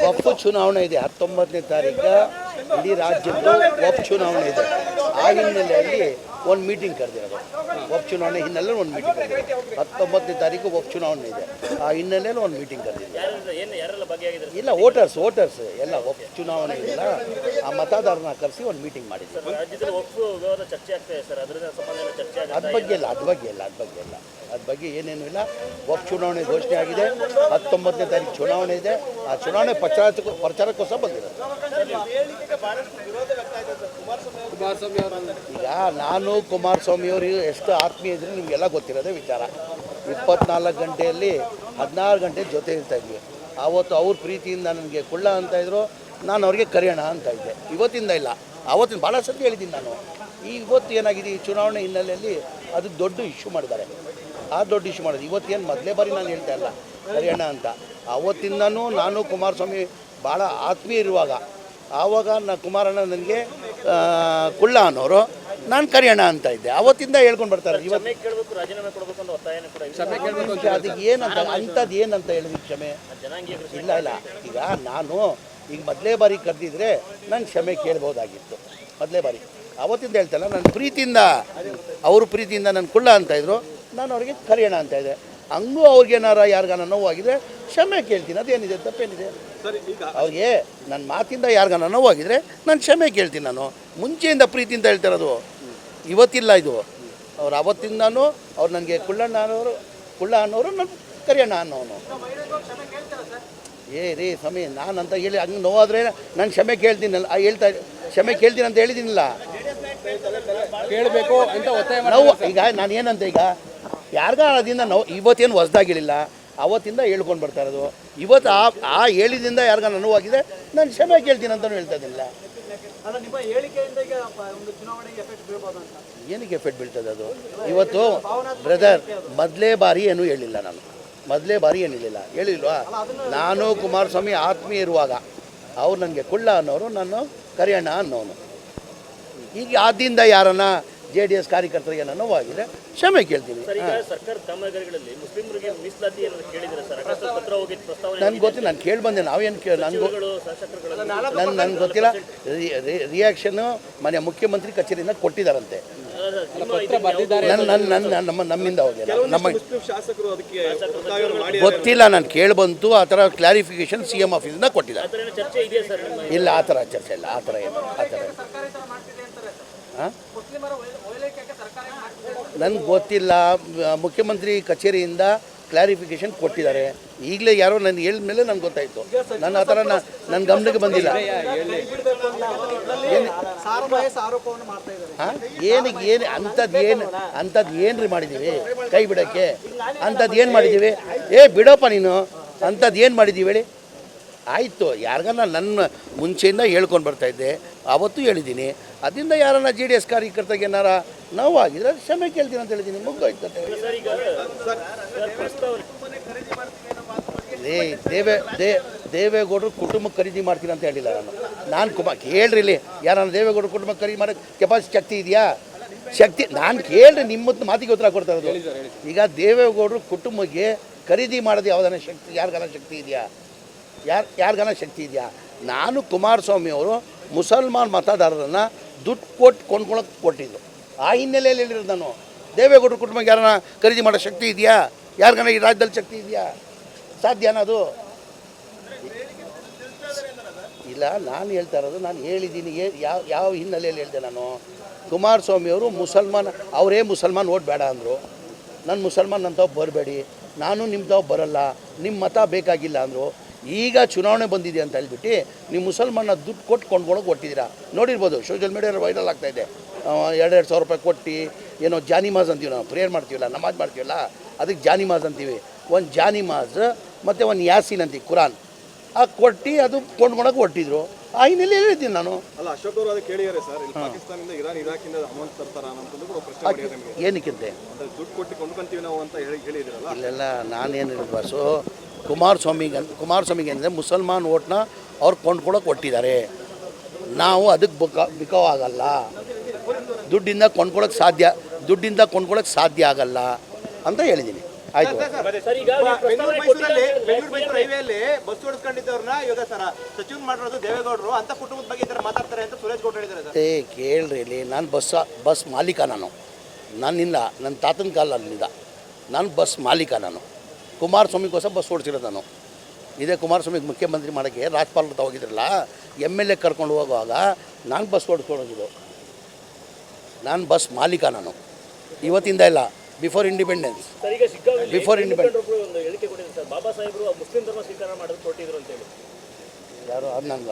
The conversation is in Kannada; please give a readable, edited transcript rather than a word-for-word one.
ಒಪ್ಪು ಚುನಾವಣೆ ಇದೆ 19ನೇ ತಾರೀಕು ಇಡೀ ರಾಜ್ಯದ್ದು ಒಪ್ಪು ಚುನಾವಣೆ ಇದೆ. ಆ ಹಿನ್ನೆಲೆಯಲ್ಲಿ ಒಂದು ಮೀಟಿಂಗ್ ಕರೆದಿರೋದು. ಒಪ್ಪು ಚುನಾವಣೆ ಹಿನ್ನೆಲೆಯಲ್ಲಿ ಒಂದು ಮೀಟಿಂಗ್ ಕರೆದಿದೆ. 19ನೇ ತಾರೀಕು ಒಪ್ಪು ಚುನಾವಣೆ ಇದೆ. ಆ ಹಿನ್ನೆಲೆಯಲ್ಲಿ ಒಂದು ಮೀಟಿಂಗ್ ಕರೆದಿದೆ. ಇಲ್ಲ ವೋಟರ್ಸ್ ಎಲ್ಲ ಒಪ್ಪು ಚುನಾವಣೆ ಇಲ್ಲ, ಆ ಮತದಾರನ ಕರೆಸಿ ಒಂದು ಮೀಟಿಂಗ್ ಮಾಡಿದ್ದೆ. ಅದ್ರ ಬಗ್ಗೆ ಏನೇನು ಇಲ್ಲ. ಒಪ್ಪು ಚುನಾವಣೆ ಘೋಷಣೆ ಆಗಿದೆ. 19ನೇ ತಾರೀಕು ಚುನಾವಣೆ ಇದೆ. ಆ ಚುನಾವಣೆ ಪ್ರಚಾರಕ್ಕೋಸ್ಕರ ಬಂದಿದೆ. ಈಗ ನಾನು ಕುಮಾರಸ್ವಾಮಿ ಅವರಿಗೆ ಎಷ್ಟು ಆತ್ಮೀಯ ಇದ್ರೆ ನಿಮಗೆಲ್ಲ ಗೊತ್ತಿರೋದೇ ವಿಚಾರ. 24 ಗಂಟೆಯಲ್ಲಿ 16 ಗಂಟೆ ಜೊತೆ ಇರ್ತಾ ಇದ್ವಿ. ಆವತ್ತು ಅವ್ರ ಪ್ರೀತಿಯಿಂದ ನನಗೆ ಕುಳ್ಳ ಅಂತ ಇದ್ರು, ನಾನು ಅವ್ರಿಗೆ ಕರೆಯೋಣ ಅಂತ ಇದ್ದೆ. ಇವತ್ತಿಂದ ಇಲ್ಲ, ಆವತ್ತಿನ ಭಾಳ ಸತಿ ಹೇಳಿದ್ದೀನಿ ನಾನು. ಇವತ್ತು ಏನಾಗಿದೆ, ಈ ಚುನಾವಣೆ ಹಿನ್ನೆಲೆಯಲ್ಲಿ ಅದು ದೊಡ್ಡ ಇಶ್ಯೂ ಮಾಡಿದ್ದಾರೆ. ಆ ದೊಡ್ಡ ಇಶ್ಯೂ ಮಾಡೋದು ಇವತ್ತೇನು ಮೊದಲೇ ಬಾರಿ ನಾನು ಹೇಳ್ತಾ ಇಲ್ಲ ಕರೆಯೋಣ ಅಂತ. ಆವತ್ತಿಂದನೂ ನಾನು ಕುಮಾರಸ್ವಾಮಿ ಭಾಳ ಆತ್ಮೀಯ ಇರುವಾಗ ಆವಾಗ ಕುಮಾರಣ್ಣ ನನಗೆ ಕುಳ್ಳ ಅನ್ನೋರು, ನಾನು ಕರೆಯೋಣ ಅಂತ ಇದ್ದೆ. ಅವತ್ತಿಂದ ಹೇಳ್ಕೊಂಡು ಬರ್ತಾರೆ. ಇವತ್ತು ಅದು ಏನಂತ ಅಂಥದ್ದು ಏನಂತ ಹೇಳಿದ್ವಿ ಕ್ಷಮೆ ಇಲ್ಲ. ಈಗ ನಾನು ಈಗ ಮೊದಲೇ ಬಾರಿ ಕರೆದಿದ್ರೆ ನಾನು ಕ್ಷಮೆ ಕೇಳ್ಬೋದಾಗಿತ್ತು. ಮೊದಲೇ ಬಾರಿ ಅವತ್ತಿಂದ ಹೇಳ್ತಲ್ಲ, ನನ್ನ ಪ್ರೀತಿಯಿಂದ ಅವ್ರ ಪ್ರೀತಿಯಿಂದ ನಾನು ಕುಳ್ಳ ಅಂತಾಯಿದ್ರು, ನಾನು ಅವ್ರಿಗೆ ಕರೆಯೋಣ ಅಂತ ಇದ್ದೆ. ಹಂಗೂ ಅವ್ರಿಗೇನಾರ ಯಾರಿಗಾನ ನೋವಾಗಿದ್ರೆ ಕ್ಷಮೆ ಕೇಳ್ತೀನಿ. ಅದೇನಿದೆ, ತಪ್ಪೇನಿದೆ? ಅವ್ರಿಗೆ ನನ್ನ ಮಾತಿಂದ ಯಾರಿಗಾನ ನೋವಾಗಿದ್ರೆ ನಾನು ಕ್ಷಮೆ ಕೇಳ್ತೀನಿ. ನಾನು ಮುಂಚೆಯಿಂದ ಪ್ರೀತಿಯಿಂದ ಹೇಳ್ತಿರೋದು, ಇವತ್ತಿಲ್ಲ ಇದು. ಅವ್ರು ಅವತ್ತಿಂದನೂ ಅವ್ರು ನನಗೆ ಕುಳ್ಳ ಅನ್ನೋರು ನನ್ನ ಕರೆಯೋಣ ಅನ್ನೋನು. ರೀ ಸಮಯ ನಾನಂತ ಹೇಳಿ ಹಂಗೆ ನೋವಾದರೆ ನಾನು ಕ್ಷಮೆ ಕೇಳ್ತೀನಲ್ಲ, ಕ್ಷಮೆ ಕೇಳ್ತೀನಿ ಅಂತ ಹೇಳಿದ್ದೀನಿಲ್ಲ. ಕೇಳಬೇಕು ಅಂತ ಒತ್ತಾಯ ನೋವು ಈಗ ನಾನು ಏನಂತ, ಈಗ ಯಾರಿಗಾರದಿಂದ ನಾವು ಇವತ್ತೇನು ಹೊಸ್ದಾಗಿಳಿಲ್ಲ, ಅವತ್ತಿಂದ ಹೇಳ್ಕೊಂಡು ಬರ್ತಾ ಇರೋದು. ಇವತ್ತು ಆ ಹೇಳಿದಿಂದ ಯಾರಿಗಾರ ನೋವಾಗಿದೆ ನಾನು ಕ್ಷಮೆ ಕೇಳ್ತೀನಿ ಅಂತಲೂ ಹೇಳ್ತಾ ಇದ್ದೀನಿಲ್ಲ. ಏನಕ್ಕೆ ಎಫೆಕ್ಟ್ ಬೀಳ್ತದೆ ಅದು? ಇವತ್ತು ಬ್ರದರ್ ಮೊದಲೇ ಬಾರಿ ಏನೂ ಹೇಳಿಲ್ಲ ನಾನು. ಹೇಳಿಲ್ವಾ? ನಾನು ಕುಮಾರಸ್ವಾಮಿ ಆತ್ಮೀಯ ಇರುವಾಗ ಅವ್ರು ನನಗೆ ಕುಳ್ಳ ಅನ್ನೋರು, ನಾನು ಕರೆಯೋಣ ಅನ್ನೋನು. ಈಗ ಆದಿಂದ ಯಾರನ್ನ JDS ಕಾರ್ಯಕರ್ತರಿಗೆ ನೋವಾಗಿದೆ ಕ್ಷಮೆ ಕೇಳ್ತೀನಿ. ನನಗೆ ಗೊತ್ತಿಲ್ಲ, ನಾನು ಕೇಳಿ ಬಂದೆ. ನಾವೇನು ನನಗೆ ಗೊತ್ತಿಲ್ಲ. ರಿಯಾಕ್ಷನ್ನು ಮನೆ ಮುಖ್ಯಮಂತ್ರಿ ಕಚೇರಿಯಿಂದ ಕೊಟ್ಟಿದ್ದಾರಂತೆ. ನಮ್ಮಿಂದ ಹೋಗಿಲ್ಲ, ಗೊತ್ತಿಲ್ಲ. ನಾನು ಕೇಳಿ ಬಂತು, ಆ ಥರ ಕ್ಲಾರಿಫಿಕೇಶನ್ CM ಆಫೀಸಿಂದ ಕೊಟ್ಟಿದ್ದಾರೆ. ಇಲ್ಲ, ಆ ಥರ ಚರ್ಚೆ ಇಲ್ಲ. ಆ ಥರ ಏನು ನನಗೆ ಗೊತ್ತಿಲ್ಲ. ಮುಖ್ಯಮಂತ್ರಿ ಕಚೇರಿಯಿಂದ ಕ್ಲಾರಿಫಿಕೇಶನ್ ಕೊಟ್ಟಿದ್ದಾರೆ. ಈಗಲೇ ಯಾರೋ ನನಗೆ ಹೇಳಿದ ಮೇಲೆ ನನಗೆ ಗೊತ್ತಾಯಿತು. ನನ್ನ ಆ ಥರ ನನ್ನ ಗಮನಕ್ಕೆ ಬಂದಿಲ್ಲ. ಏನಕ್ಕೆ ಅಂಥದ್ದು ಏನ್ರಿ ಮಾಡಿದ್ದೀವಿ ಕೈ ಬಿಡೋಕ್ಕೆ? ಅಂಥದ್ದು ಏನು ಮಾಡಿದ್ದೀವಿ? ಬಿಡೋಪ್ಪ ನೀನು. ಅಂಥದ್ದು ಏನು ಮಾಡಿದ್ದೀವಿ ಹೇಳಿ? ಆಯಿತು, ಯಾರಿಗಾನ ನನ್ನ ಮುಂಚೆಯಿಂದ ಹೇಳ್ಕೊಂಡು ಬರ್ತಾಯಿದ್ದೆ, ಆವತ್ತೂ ಹೇಳಿದ್ದೀನಿ. ಅದರಿಂದ ಯಾರನ್ನ JDS ಕಾರ್ಯಕರ್ತರಿಗೆ ಏನಾರ ನೋವಾಗಿದ್ರೆ ಕ್ಷಮೆ ಕೇಳ್ತೀನಿ ಅಂತ ಹೇಳಿದ್ದೀನಿ. ಮುಗ್ದೋಯ್ತದೆ. ದೇವೇಗೌಡರು ಕುಟುಂಬಕ್ಕೆ ಖರೀದಿ ಮಾಡ್ತೀನಿ ಅಂತ ಹೇಳಿಲ್ಲ ನಾನು. ಕೇಳ್ರಿ ಇಲ್ಲಿ, ಯಾರನ್ನ ದೇವೇಗೌಡರು ಕುಟುಂಬಕ್ಕೆ ಖರೀದಿ ಮಾಡೋಕ್ಕೆ ಕೆಪಾಸಿಟಿ ಶಕ್ತಿ ಇದೆಯಾ? ನಾನು ಕೇಳ್ರಿ, ನಿಮ್ಮ ಮಾತಿಗೆ ಉತ್ತರ ಕೊಡ್ತಾ ಇರೋದು. ಈಗ ದೇವೇಗೌಡರು ಕುಟುಂಬಕ್ಕೆ ಖರೀದಿ ಮಾಡೋದು ಯಾವುದಾನ ಶಕ್ತಿ ಯಾರಿಗಾನ ಶಕ್ತಿ ಇದೆಯಾ? ಯಾರಿಗಾನ ಶಕ್ತಿ ಇದೆಯಾ? ನಾನು ಕುಮಾರಸ್ವಾಮಿ ಅವರು ಮುಸಲ್ಮಾನ್ ಮತದಾರರನ್ನು ದುಡ್ಡು ಕೊಂಡ್ಕೊಳಕ್ಕೆ ಕೊಟ್ಟಿದ್ದು. ಆ ಹಿನ್ನೆಲೆಯಲ್ಲಿ ಹೇಳಿರೋದು ನಾನು. ದೇವೇಗೌಡರ ಕುಟುಂಬಕ್ಕೆ ಯಾರನ್ನ ಖರೀದಿ ಮಾಡೋ ಶಕ್ತಿ ಇದೆಯಾ? ಯಾರಿಗಾನ ಈ ರಾಜ್ಯದಲ್ಲಿ ಶಕ್ತಿ ಇದೆಯಾ? ಸಾಧ್ಯನಾ ಅದು? ಇಲ್ಲ, ನಾನು ಹೇಳ್ತಾ ಇರೋದು, ನಾನು ಹೇಳಿದ್ದೀನಿ. ಯಾವ ಹಿನ್ನೆಲೆಯಲ್ಲಿ ಹೇಳಿದೆ ನಾನು? ಕುಮಾರಸ್ವಾಮಿ ಅವರು ಅವರೇ ಮುಸಲ್ಮಾನ್ ಓಟ್ ಬೇಡ ಅಂದರು. ನಾನು ಮುಸಲ್ಮಾನ್ ಅಂಥವು ಬರಬೇಡಿ, ನಾನು ನಿಮ್ದವು ಬರಲ್ಲ, ನಿಮ್ಮ ಮತ ಬೇಕಾಗಿಲ್ಲ ಅಂದರು. ಈಗ ಚುನಾವಣೆ ಬಂದಿದೆ ಅಂತ ಹೇಳ್ಬಿಟ್ಟು ನೀವು ಮುಸಲ್ಮಾನ ದುಡ್ಡು ಕೊಂಡ್ಕೊಳಕ್ಕೆ ಕೊಟ್ಟಿದ್ದೀರಾ. ನೋಡಿರ್ಬೋದು, ಸೋಷಿಯಲ್ ಮೀಡಿಯಾದಲ್ಲಿ ವೈರಲ್ ಆಗ್ತಾಯಿದೆ. 2,000 ರೂಪಾಯಿ ಕೊಟ್ಟು ಏನೋ ಜಾನಿಮಾಜ್ ಅಂತೀವಿ, ನಾವು ಪ್ರೇಯರ್ ಮಾಡ್ತೀವಲ್ಲ, ನಮಾಜ್ ಮಾಡ್ತೀವಲ್ಲ, ಅದಕ್ಕೆ ಜಾನಿಮಾಜ್ ಅಂತೀವಿ. ಒಂದು ಜಾನಿಮಾಜ್ ಮತ್ತು ಒಂದು ಯಾಸೀನ್ ಅಂತೀವಿ, ಕುರಾನ್. ಕೊಟ್ಟು ಅದು ಕೊಂಡ್ಕೊಳಕ್ಕೆ ಕೊಟ್ಟಿದ್ರು. ಆ ಹಿನ್ನೆಲೆ ಹೇಳಿದ್ದೀನಿ ನಾನು. ಏನಕ್ಕಿಂತೆ ಇಲ್ಲೆಲ್ಲ ನಾನೇನು ಬಾಸು, ಕುಮಾರಸ್ವಾಮಿಗೆ ಅಂದರೆ ಮುಸಲ್ಮಾನ್ ಓಟ್ನ ಅವ್ರು ಕೊಂಡ್ಕೊಳಕ್ಕೆ ಕೊಟ್ಟಿದ್ದಾರೆ. ನಾವು ಅದಕ್ಕೆ ಬಿಕಾವಾಗಲ್ಲ. ದುಡ್ಡಿಂದ ಕೊಂಡ್ಕೊಳಕ್ಕೆ ಸಾಧ್ಯ ಆಗಲ್ಲ ಅಂತ ಹೇಳಿದ್ದೀನಿ. ಆಯ್ತು ಬೆಂಗಳೂರು ಮೈಸೂರು ಹೈವೇಲಿ ಬಸ್ ಓಡಿಸ್ಕೊಂಡಿದ್ದವ್ರನ್ನ ಇವಾಗ ಸಚಿವ ಮಾಡಿರೋದು ದೇವೇಗೌಡರು ಅಂತ ಕುಟುಂಬದ ಬಗ್ಗೆ ಈ ಥರ ಮಾತಾಡ್ತಾರೆ ಅಂತ ಸುರೇಶ್ ಗೌಡ ಹೇಳಿದ್ದಾರೆ ಸರ್. ಕೇಳ್ರಿ ಇಲ್ಲಿ ನಾನು ಬಸ್ ಮಾಲೀಕ ನನ್ನಿಂದ ನನ್ನ ತಾತನ ಕಾಲದಿಂದ ನಾನು ಬಸ್ ಮಾಲೀಕ ಕುಮಾರಸ್ವಾಮಿಗೋಸ್ಕರ ಬಸ್ ಓಡಿಸಿರೋದು ನಾನು. ಇದೇ ಕುಮಾರಸ್ವಾಮಿಗೆ ಮುಖ್ಯಮಂತ್ರಿ ಮಾಡೋಕ್ಕೆ ರಾಜ್ಪಾಲ್ ಹೋಗಿದ್ರಲ್ಲ MLA ಕರ್ಕೊಂಡು ಹೋಗುವಾಗ ನಾನು ಬಸ್ ಓಡಿಸ್ಕೊಳೋಗಿದ್ದು. ನಾನು ಬಸ್ ಮಾಲೀಕ ಇವತ್ತಿಂದ ಇಲ್ಲ, ಬಿಫೋರ್ ಇಂಡಿಪೆಂಡೆನ್ಸ್. ಬಿಫೋರ್ ಇಂಡಿಪೆಂಡೆನ್ಸ್ ಬಾಬಾ ಸಾಹೇಬರು ಮುಸ್ಲಿಂ ಧರ್ಮ ಸ್ವೀಕಾರ ಮಾಡೋದು ಕೊಟ್ಟಿದ್ರು ಅಂತ ಹೇಳಿ ಯಾರು ಅದು ನನಗೆ